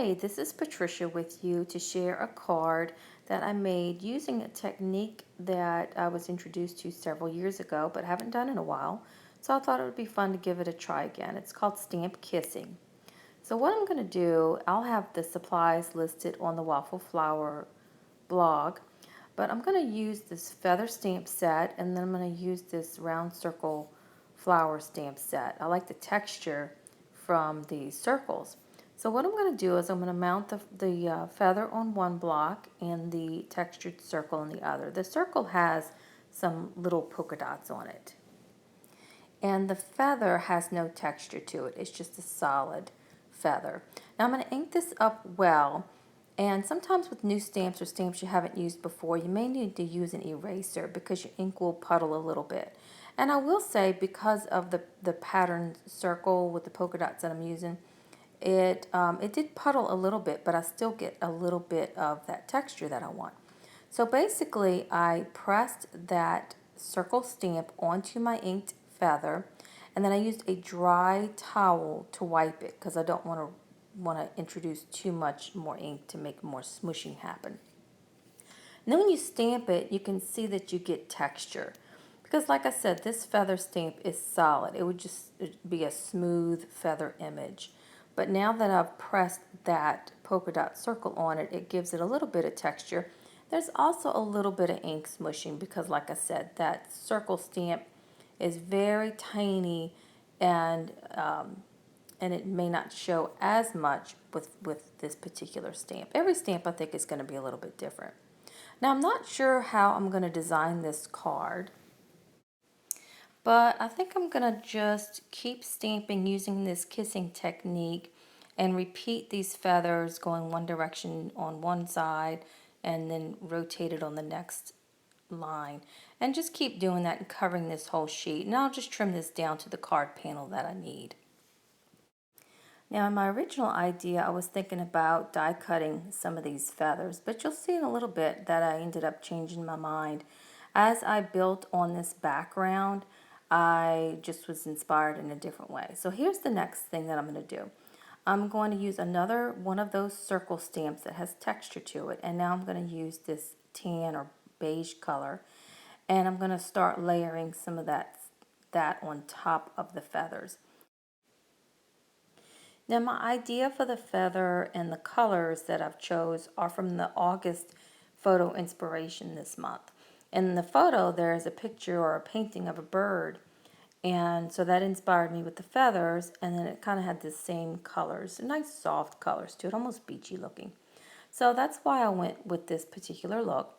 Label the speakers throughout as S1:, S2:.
S1: Hey, this is Patricia with you to share a card that I made using a technique that I was introduced to several years ago but haven't done in a while. So I thought it would be fun to give it a try again. It's called stamp kissing. So what I'm going to do, I'll have the supplies listed on the Waffle Flower blog, but I'm going to use this feather stamp set and then I'm going to use this round circle flower stamp set. I like the texture from the circles. So what I'm going to do is I'm going to mount the feather on one block and the textured circle on the other. The circle has some little polka dots on it. And the feather has no texture to it. It's just a solid feather. Now I'm going to ink this up well. And sometimes with new stamps or stamps you haven't used before, you may need to use an eraser because your ink will puddle a little bit. And I will say, because of the pattern circle with the polka dots that I'm using, it did puddle a little bit, but I still get a little bit of that texture that I want. So basically, I pressed that circle stamp onto my inked feather, and then I used a dry towel to wipe it because I don't want to introduce too much more ink to make more smushing happen. And then when you stamp it, you can see that you get texture. Because like I said, this feather stamp is solid. It would just be a smooth feather image. But now that I've pressed that polka dot circle on it, it gives it a little bit of texture. There's also a little bit of ink smushing because like I said, that circle stamp is very tiny and it may not show as much with this particular stamp. Every stamp I think is going to be a little bit different. Now I'm not sure how I'm going to design this card, but I think I'm going to just keep stamping using this kissing technique and repeat these feathers going one direction on one side and then rotate it on the next line. And just keep doing that and covering this whole sheet. And I'll just trim this down to the card panel that I need. Now in my original idea, I was thinking about die cutting some of these feathers, but you'll see in a little bit that I ended up changing my mind. As I built on this background, I just was inspired in a different way. So here's the next thing that I'm going to do. I'm going to use another one of those circle stamps that has texture to it, and now I'm going to use this tan or beige color, and I'm going to start layering some of that on top of the feathers. Now my idea for the feather and the colors that I've chose are from the August photo inspiration this month. In the photo there is a picture or a painting of a bird, and so that inspired me with the feathers, and then it kind of had the same colors, nice soft colors to it, almost beachy looking. So that's why I went with this particular look.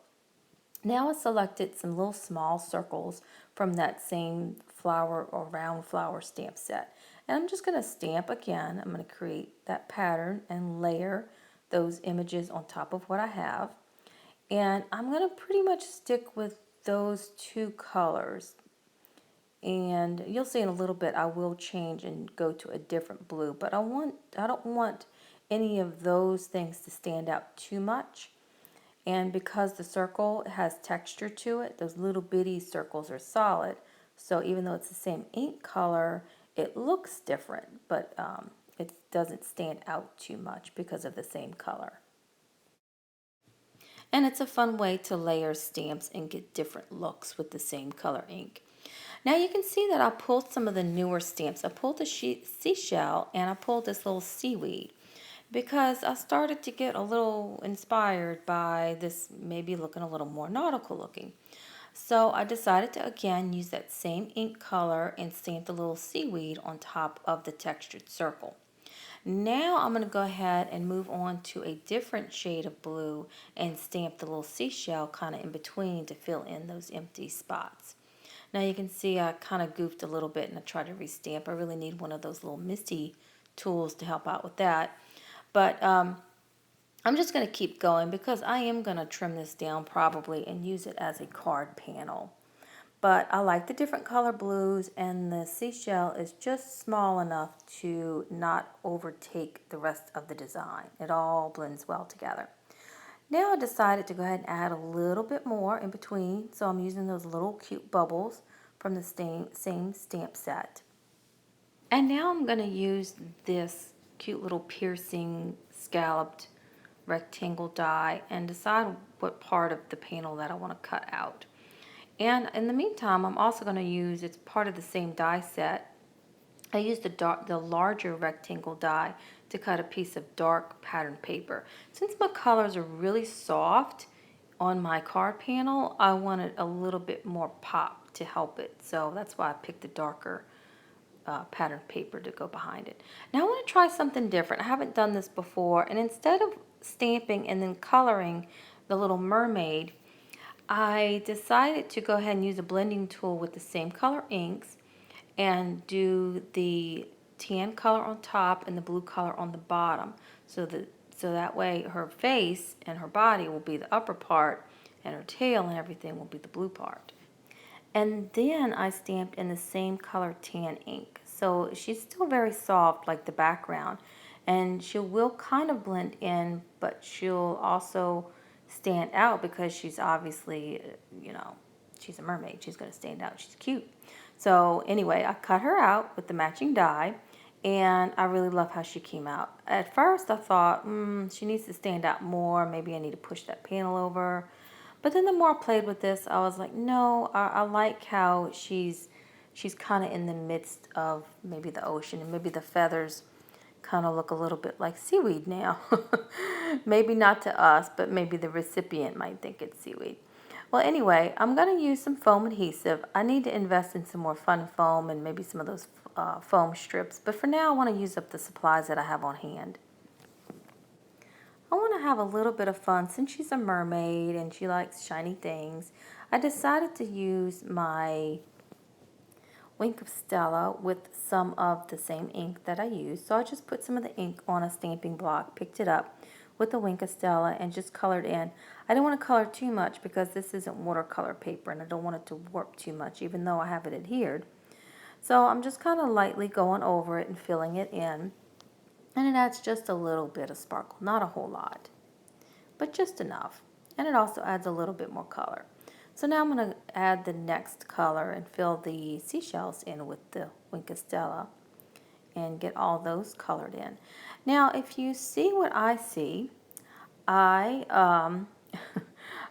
S1: Now I selected some little small circles from that same flower or round flower stamp set. And I'm just going to stamp again. I'm going to create that pattern and layer those images on top of what I have. And I'm going to pretty much stick with those two colors. And you'll see in a little bit I will change and go to a different blue. But I don't want any of those things to stand out too much. And because the circle has texture to it, those little bitty circles are solid. So even though it's the same ink color, it looks different, but it doesn't stand out too much because of the same color. And it's a fun way to layer stamps and get different looks with the same color ink. Now you can see that I pulled some of the newer stamps. I pulled the seashell and I pulled this little seaweed, because I started to get a little inspired by this maybe looking a little more nautical looking. So I decided to again use that same ink color and stamp the little seaweed on top of the textured circle. Now I'm going to go ahead and move on to a different shade of blue and stamp the little seashell kind of in between to fill in those empty spots. Now you can see I kind of goofed a little bit and I tried to restamp. I really need one of those little misty tools to help out with that. But I'm just going to keep going because I am going to trim this down probably and use it as a card panel. But I like the different color blues, and the seashell is just small enough to not overtake the rest of the design. It all blends well together. Now I decided to go ahead and add a little bit more in between. So I'm using those little cute bubbles from the same stamp set. And now I'm going to use this cute little piercing scalloped rectangle die and decide what part of the panel that I want to cut out. And in the meantime, I'm also going to use, it's part of the same die set, I used the larger rectangle die to cut a piece of dark pattern paper. Since my colors are really soft on my card panel, I wanted a little bit more pop to help it. So that's why I picked the darker pattern paper to go behind it. Now I want to try something different. I haven't done this before, and instead of stamping and then coloring the little mermaid, I decided to go ahead and use a blending tool with the same color inks and do the tan color on top and the blue color on the bottom, so that way her face and her body will be the upper part and her tail and everything will be the blue part. And then I stamped in the same color tan ink. So she's still very soft like the background, and she will kind of blend in, but she'll also stand out because she's obviously, she's a mermaid. She's going to stand out. She's cute. So anyway, I cut her out with the matching die, and I really love how she came out. At first I thought, she needs to stand out more. Maybe I need to push that panel over. But then the more I played with this, I was like, no, I like how she's kind of in the midst of maybe the ocean, and maybe the feathers kind of look a little bit like seaweed now. Maybe not to us, but maybe the recipient might think it's seaweed. Well, anyway, I'm going to use some foam adhesive. I need to invest in some more fun foam and maybe some of those foam strips. But for now, I want to use up the supplies that I have on hand. I want to have a little bit of fun. Since she's a mermaid and she likes shiny things, I decided to use my Wink of Stella with some of the same ink that I used. So I just put some of the ink on a stamping block, picked it up with the Wink of Stella, and just colored in. I didn't want to color too much because this isn't watercolor paper and I don't want it to warp too much, even though I have it adhered. So I'm just kind of lightly going over it and filling it in. And it adds just a little bit of sparkle, not a whole lot, but just enough. And it also adds a little bit more color. So now I'm going to add the next color and fill the seashells in with the Wink of Stella and get all those colored in. Now, if you see what I see, I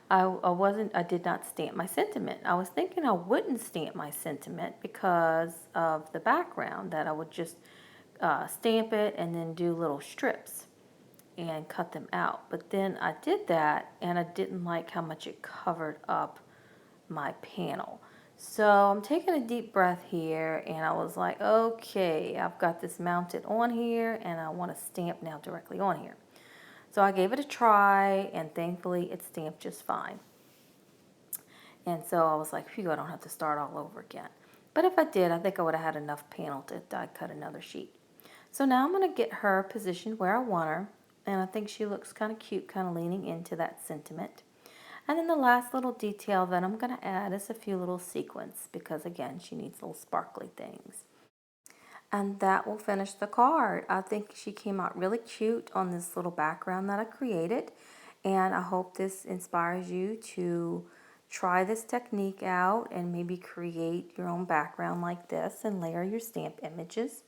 S1: I did not stamp my sentiment. I was thinking I wouldn't stamp my sentiment because of the background, that I would just stamp it and then do little strips and cut them out. But then I did that and I didn't like how much it covered up my panel. So I'm taking a deep breath here and I was like, okay, I've got this mounted on here and I want to stamp now directly on here. So I gave it a try and thankfully it stamped just fine. And so I was like, phew, I don't have to start all over again. But if I did, I think I would have had enough panel to die cut another sheet. So now I'm going to get her positioned where I want her. And I think she looks kind of cute, kind of leaning into that sentiment. And then the last little detail that I'm going to add is a few little sequins because, again, she needs little sparkly things. And that will finish the card. I think she came out really cute on this little background that I created. And I hope this inspires you to try this technique out and maybe create your own background like this and layer your stamp images.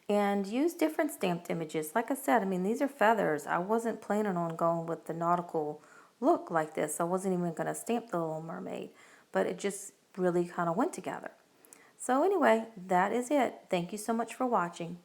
S1: And use different stamped images. Like I said, I mean, these are feathers. I wasn't planning on going with the nautical look like this. I wasn't even going to stamp the Little Mermaid, but it just really kind of went together. So anyway, that is it. Thank you so much for watching.